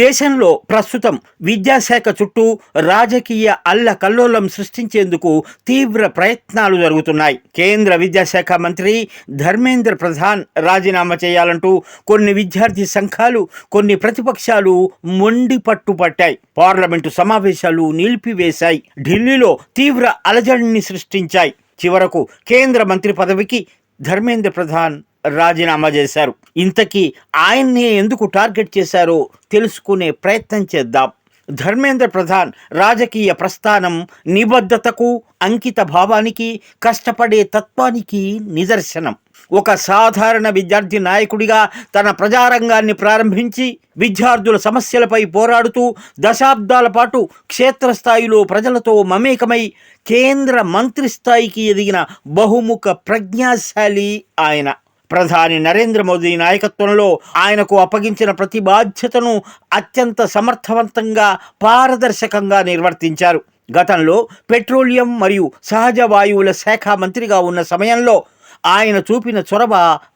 దేశంలో ప్రస్తుతం విద్యాశాఖ చుట్టూ రాజకీయ అల్లకల్లోలం సృష్టించేందుకు తీవ్ర ప్రయత్నాలు జరుగుతున్నాయి. కేంద్ర విద్యాశాఖ మంత్రి ధర్మేంద్ర ప్రధాన్ రాజీనామా చేయాలంటూ కొన్ని విద్యార్థి సంఘాలు, కొన్ని ప్రతిపక్షాలు మొండి పట్టుపట్టాయి. పార్లమెంటు సమావేశాలు నిలిపివేశాయి. ఢిల్లీలో తీవ్ర అలజడిని సృష్టించాయి. చివరకు కేంద్ర మంత్రి పదవికి ధర్మేంద్ర ప్రధాన్ రాజీనామా చేశారు. ఇంతకీ ఆయన్ని ఎందుకు టార్గెట్ చేశారో తెలుసుకునే ప్రయత్నం చేద్దాం. ధర్మేంద్ర ప్రధాన్ రాజకీయ ప్రస్థానం నిబద్ధతకు, అంకిత భావానికి, కష్టపడే తత్వానికి నిదర్శనం. ఒక సాధారణ విద్యార్థి నాయకుడిగా తన ప్రజారంగాన్ని ప్రారంభించి విద్యార్థుల సమస్యలపై పోరాడుతూ దశాబ్దాల పాటు క్షేత్రస్థాయిలో ప్రజలతో మమేకమై కేంద్ర మంత్రి స్థాయికి ఎదిగిన బహుముఖ ప్రజ్ఞాశాలి ఆయన. ప్రధాని నరేంద్ర మోదీ నాయకత్వంలో ఆయనకు అప్పగించిన ప్రతి బాధ్యతను అత్యంత సమర్థవంతంగా, పారదర్శకంగా నిర్వర్తించారు. గతంలో పెట్రోలియం మరియు సహజ వాయువుల శాఖ మంత్రిగా ఉన్న సమయంలో ఆయన చూపిన చొరవ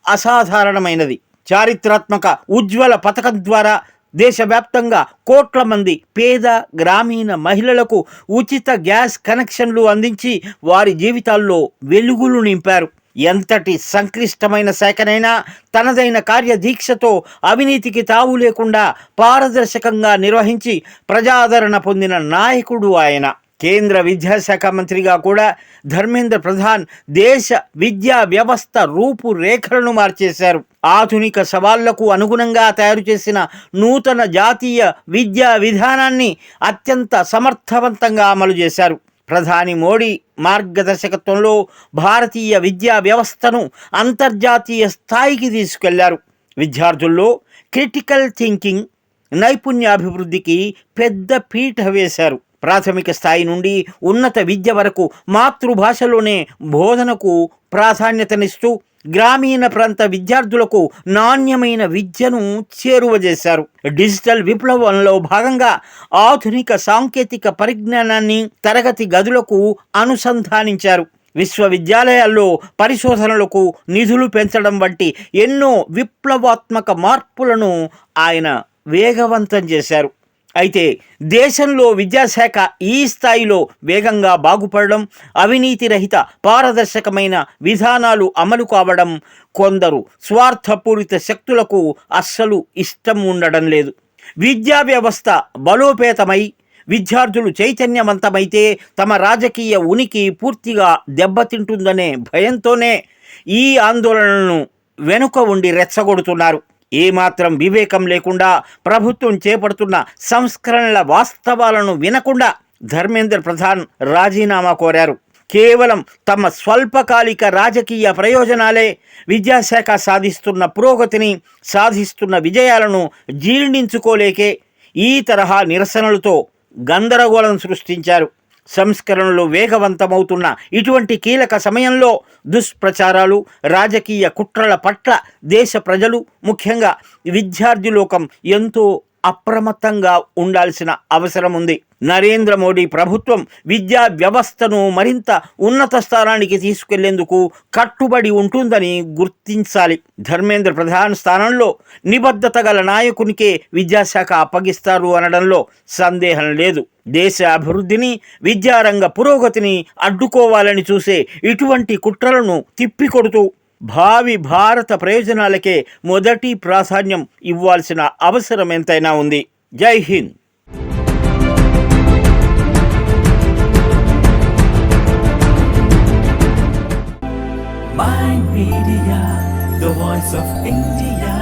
అసాధారణమైనది. చారిత్రాత్మక ఉజ్వల పథకం ద్వారా దేశవ్యాప్తంగా కోట్ల మంది పేద గ్రామీణ మహిళలకు ఉచిత గ్యాస్ కనెక్షన్లు అందించి వారి జీవితాల్లో వెలుగులు నింపారు. ఎంతటి సంక్లిష్టమైన శాఖనైనా తనదైన కార్యదీక్షతో అవినీతికి తావు లేకుండా పారదర్శకంగా నిర్వహించి ప్రజాదరణ పొందిన నాయకుడు ఆయన. కేంద్ర విద్యాశాఖ మంత్రిగా కూడా ధర్మేంద్ర ప్రధాన్ దేశ విద్యా వ్యవస్థ రూపురేఖలను మార్చేశారు. ఆధునిక సవాళ్లకు అనుగుణంగా తయారు చేసిన నూతన జాతీయ విద్యా విధానాన్ని అత్యంత సమర్థవంతంగా అమలు చేశారు. ప్రధాని మోడీ మార్గదర్శకత్వంలో భారతీయ విద్యా వ్యవస్థను అంతర్జాతీయ స్థాయికి తీసుకెళ్లారు. విద్యార్థుల్లో క్రిటికల్ థింకింగ్, నైపుణ్యాభివృద్ధికి పెద్ద పీట వేశారు. ప్రాథమిక స్థాయి నుండి ఉన్నత విద్య వరకు మాతృభాషలోనే బోధనకు ప్రాధాన్యతనిస్తూ గ్రామీణ ప్రాంత విద్యార్థులకు నాణ్యమైన విద్యను చేరువ చేశారు. డిజిటల్ విప్లవంలో భాగంగా ఆధునిక సాంకేతిక పరిజ్ఞానాన్ని తరగతి గదులకు అనుసంధానించారు. విశ్వవిద్యాలయాల్లో పరిశోధనలకు నిధులు పెంచడం వంటి ఎన్నో విప్లవాత్మక మార్పులను ఆయన వేగవంతం చేశారు. అయితే దేశంలో విద్యాశాఖ ఈ స్థాయిలో వేగంగా బాగుపడడం, అవినీతి రహిత పారదర్శకమైన విధానాలు అమలు కావడం కొందరు స్వార్థపూరిత శక్తులకు అస్సలు ఇష్టం ఉండడం లేదు. విద్యా వ్యవస్థ బలోపేతమై విద్యార్థులు చైతన్యవంతమైతే తమ రాజకీయ ఉనికి పూర్తిగా దెబ్బతింటుందనే భయంతోనే ఈ ఆందోళనను వెనుక ఉండి రెచ్చగొడుతున్నారు. ఏమాత్రం వివేకం లేకుండా ప్రభుత్వం చేపడుతున్న సంస్కరణల వాస్తవాలను వినకుండా ధర్మేంద్ర ప్రధాన్ రాజీనామా కోరారు. కేవలం తమ స్వల్పకాలిక రాజకీయ ప్రయోజనాలే విద్యాశాఖ సాధిస్తున్న పురోగతిని, సాధిస్తున్న విజయాలను జీర్ణించుకోలేకే ఈ తరహా నిరసనలతో గందరగోళం సృష్టించారు. సంస్కరణలు వేగవంతమవుతున్న ఇటువంటి కీలక సమయంలో దుష్ప్రచారాలు, రాజకీయ కుట్రల పట్ల దేశ ప్రజలు, ముఖ్యంగా విద్యార్థి లోకం ఎంతో అప్రమత్తంగా ఉండాల్సిన అవసరం ఉంది. నరేంద్ర మోడీ ప్రభుత్వం విద్యా వ్యవస్థను మరింత ఉన్నత స్థానానికి తీసుకెళ్లేందుకు కట్టుబడి ఉంటుందని గుర్తించాలి. ధర్మేంద్ర ప్రధాన్ స్థానంలో నిబద్ధత గల నాయకునికే విద్యాశాఖ అప్పగిస్తారు అనడంలో సందేహం లేదు. దేశ అభివృద్ధిని, విద్యారంగ పురోగతిని అడ్డుకోవాలని చూసే ఇటువంటి కుట్రలను తిప్పికొడుతూ భావి భారత ప్రయోజనాలకే మొదటి ప్రాధాన్యం ఇవ్వాల్సిన అవసరం ఎంతైనా ఉంది. జై Hind. Mind Media, the voice of India.